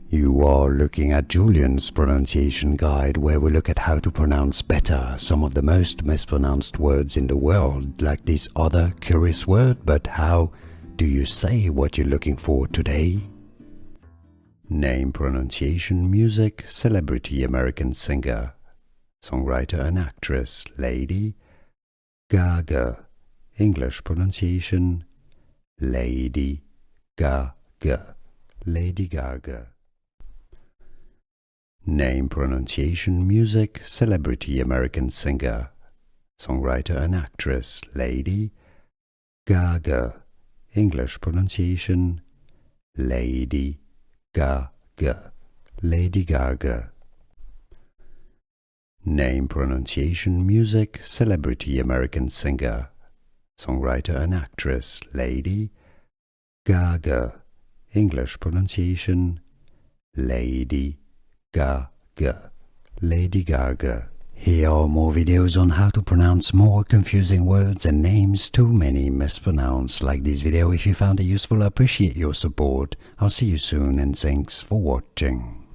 You are looking at Julian's pronunciation guide, where we look at how to pronounce better some of the most mispronounced words in the world, like this other curious word. But how do you say what you're looking for today? Name, pronunciation, music, celebrity, American singer, songwriter and actress, Lady Gaga. English pronunciation, Lady Gaga. Lady Gaga. Name, pronunciation, music, celebrity, American singer, songwriter and actress, Lady Gaga. English pronunciation, Lady Gaga. Lady Gaga. Name, pronunciation, music, celebrity, American singer, songwriter and actress, Lady Gaga. English pronunciation, Lady Gaga. Lady Gaga. Here are more videos on how to pronounce more confusing words and names too many mispronounced. Like this video if you found it useful. I appreciate your support. I'll see you soon and thanks for watching.